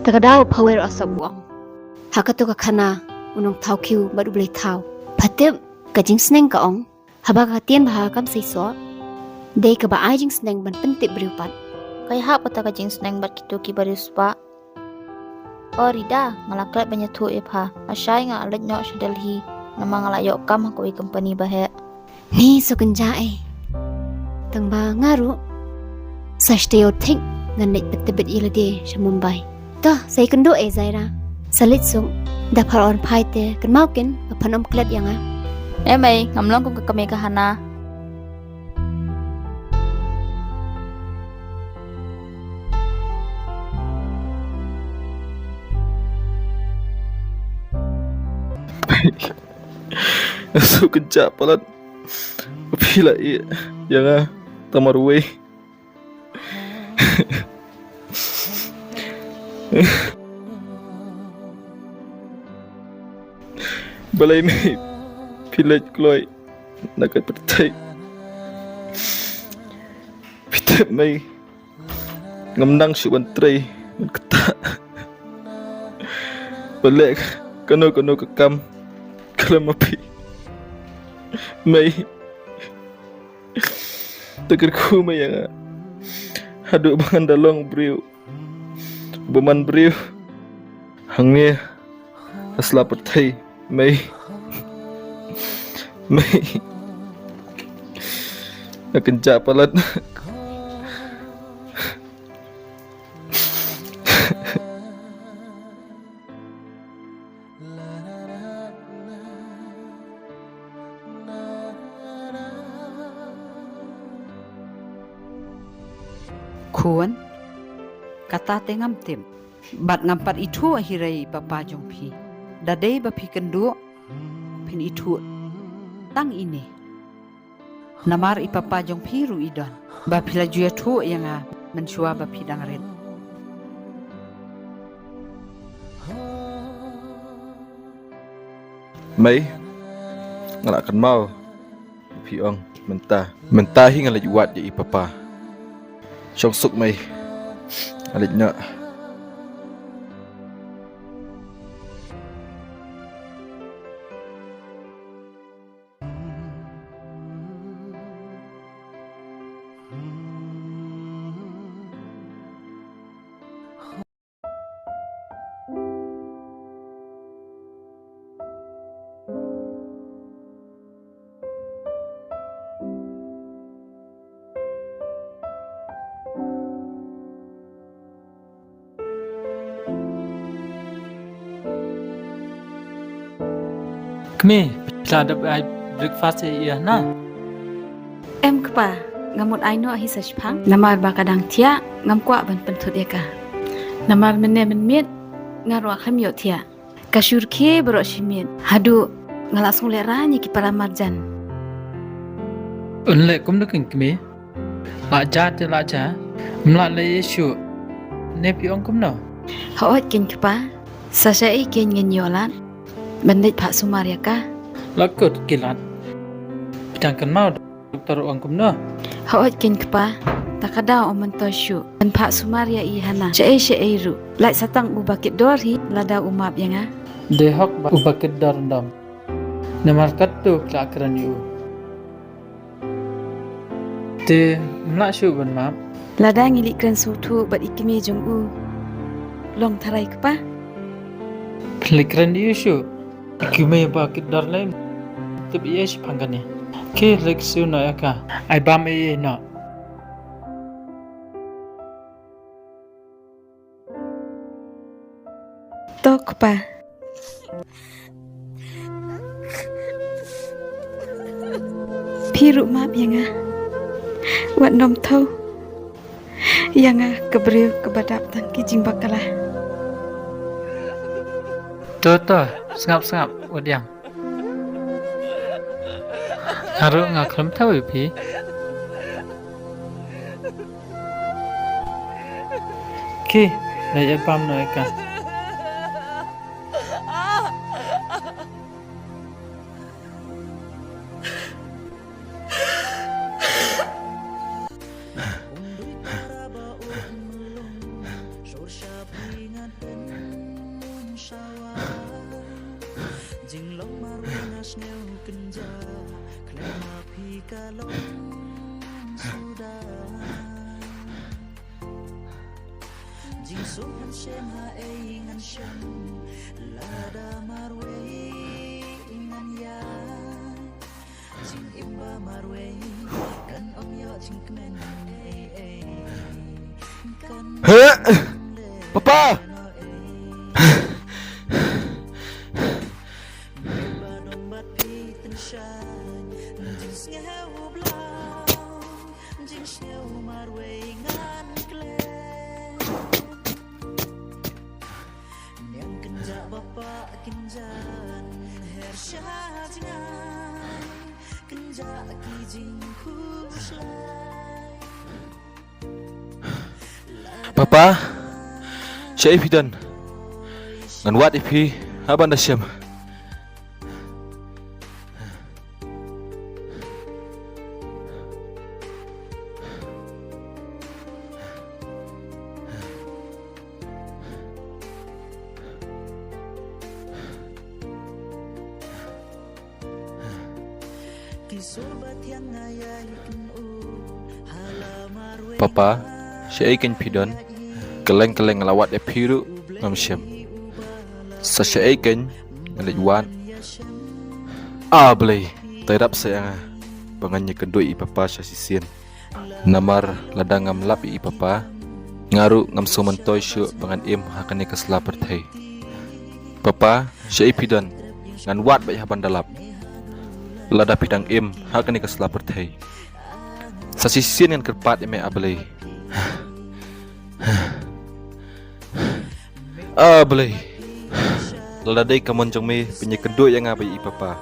Takadaw power asabuang. Hakato ka kana unong tau kiu baru boleh tau. Patip kajing seneng kaong. Habak hatian bahagam seiso. Dei ka ba ajing seneng ban pentip beriupat. Kaya hak pata kajing seneng bat kitu ki baris pa. Oh Rida, ngalaklat banyak tu ipha. Asyai nga alat nyok sa Delhi. Nama ngalayok kam hakui company bahe. Ni so kenjae. Tang ba ngaru. Sa stereotype nganit betebet ilade sa Mumbai. Toh, saya kendo Zaira. Salit sung dapar on paite kan maukin kapan om klet yang May, ngamlong kung kami kahana. So kejap palat. Bila yang tamarwe. Balai ni village kloi nakat pertai. Pitep mai ngamnang subantrai kata. Balik kano kekam kalam api. Mai tegerku mai yang haduk bangan dalong beriu. Beman beriu hangnya asla pertai mai akan japalat Kuan kata tengam tim bat ngampat itu akhirai papa jongpi dadai bapi kendu pin itu tang ini namar ipapa jongpi ru idon bapi laju ya tu yang mensua bapi dangarin mai ngalakan mau bapi ong mentahi ngalaj wat ya ipapa Syok suk mai alik nak Kami bila ada breakfast ya na. em kepa ngamut aino hi sashpang namar bakadang tia ngamkwa ban pentut eka namar menne menmit ngaro akham yo tia kasur ke bro shimit hadu ngalasung lerani ki para marjan Unle kum dekin kami. Laja te laja. Mla le yesu. Nepi ong kum no. hawat ken kepa sasai ken ngenyolan bandit pak sumaria ka Lakut kilat. Bidangkan mau doktor ong kum no. hawat ken kepa takada o mentoshu dan pak sumaria i hana shei ru lai satang ubakit dori lada umap yanga Dehok ubakit darndam. Namar katu kelakran yu. Te mla shu ban map. lada ngilik kran sutu bat ikimi jong u long tharai kepa Pelikran yu shu. Kume bakit darlain. Tapi yesh pangane. Ke leksu no yaka. Ai bam e no. to kepa Piru map yanga wat nom thau yanga kebriu kebadap tan kijing bakalah Toto, sengap udiang. Haru ngaklam tahu pi. Ki, dah pam no eka. Heh, Papa. Papa, siya ipidan. Ngan wat ipi, haban na siyam. Papa, siya ikan pidan. Keleng-keleng ngelawat epiru ngam siyam. Sa siya ikan ngalajuan. Blay, tairap saya banganya kedoi papa siya sisien. Namar ladang ngam lapi papa. Ngaru ngam sumentoy siya bangan im hakane keselapar thay. Papa, siya ipidan ngan wat bay haban dalap. Lada pidang im hakane keselapar thay. Sa sisien ngan kerpat eme ablay. Boleh. Ladai kamon jong me punya kedua yang abai papa.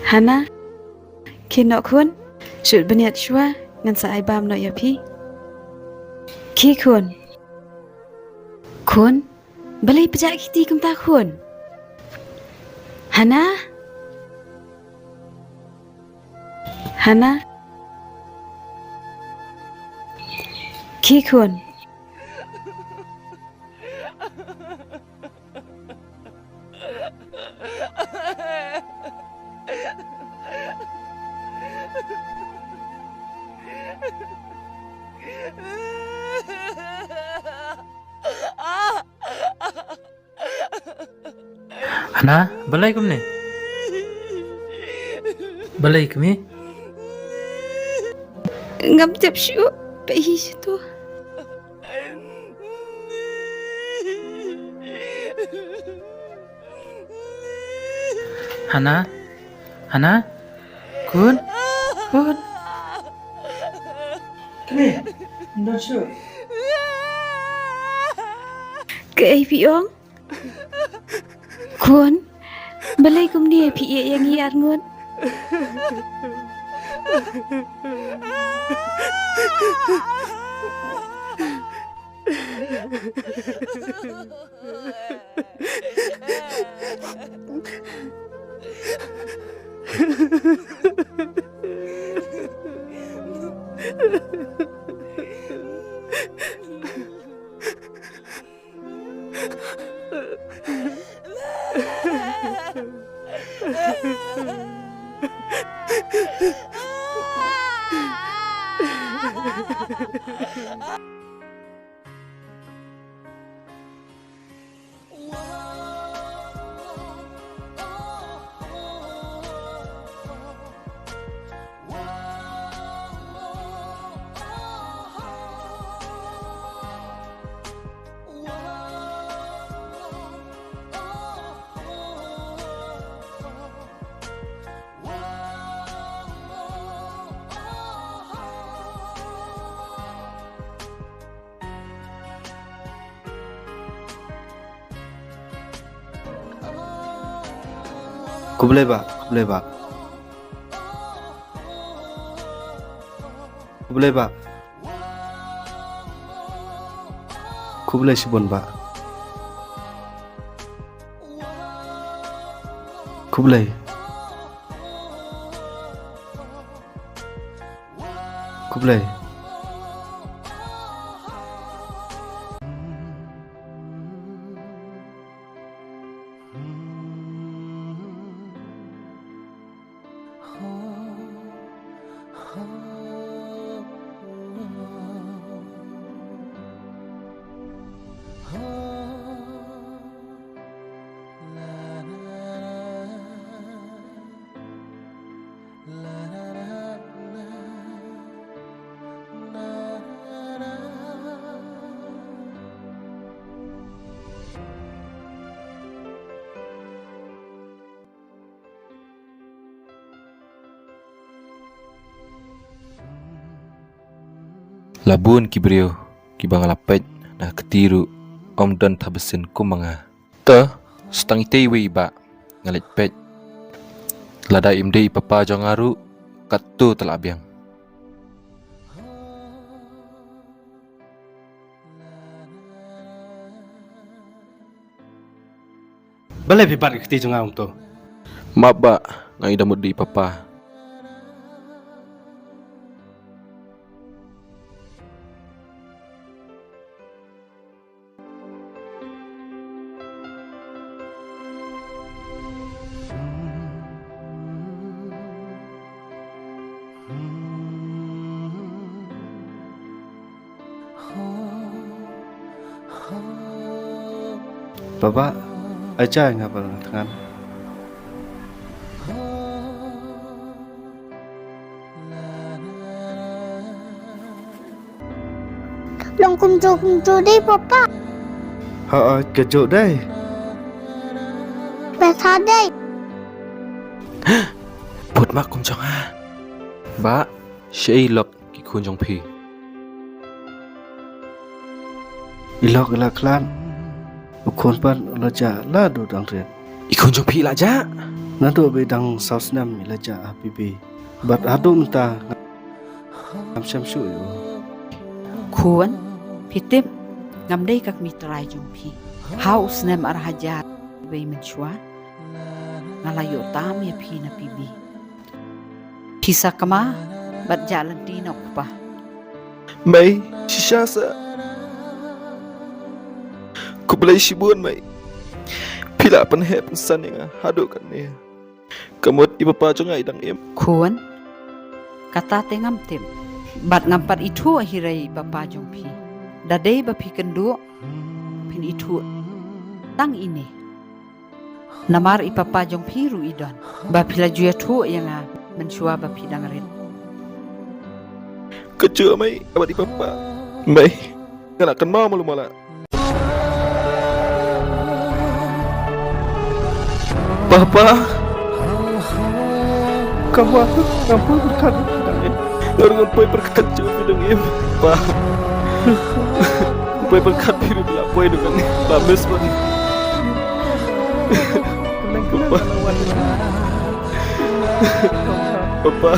Hana, kinok kun, should beniat shwa, ngan sa ibam no yapi. Ki kun, balai pejak kiti kum tak kun. Hana, ki kun. Hana, balai kum ne? Balai kami? Ngam tiap syu, pahi situ. Hana, kun. Kami, ndak syu. Ke ai piong? Kun, balai kum ni pi yang iat ngun. Kublai ba, kublai ba. Kublai ba. Kublai sibon ba. Kublai. Kublai. Labun kibrio kibang lapet na ketiru om dan tabesin kumanga. Ta stang ite we ba ngalit pet. Lada imde papa jangaru katu telabyang. Balai pipat keti junga to. Maaf ba ngai damut di papa. Bapa aja ngapa tangan. Lòng cùng chỗ đi papa. Họ kejut đây. Bé tha đây. Put mak kum chong ha. Ba shei lok ki khun jong phi. Ilok ila klan. Ukon pan laja la do dang ren. I khun jong phi la ja. Nado be dang saus nam laja habibi. Bat ado menta ngam syam syu yo. ควรพิติมงำได้กักมีตรายจงพีเฮาสเนมอรหจาเวมันชัวงาลายโยตามยพีนะปีบีพิสักมาบัดจาลันตีนอกปะ Mai shisha sa. Ku belai shibun mai. Pila pan he pan san nga hado kan ne. Kamot ipapa jong ai dang em. ควรกะตาเตงำเต็มบัดงำปัดอีทั่วฮิไรบาปาจงพีดาเดบพีกันดูพินอีทั่วตั้งอินเนนามารอีปาปาจงพีรูอีดอนบาพิลาจุยทั่วยังอามันชัวบาพีดังเรน Kecil mai abad ipapa. Mai ngana kan mau malu mala. Papa. Kamu ngapa berkat dang em. Ngarungan poi berkat jo dang em. Pa. Poi berkat biru la poi dang la mes pun. Papa. Papa.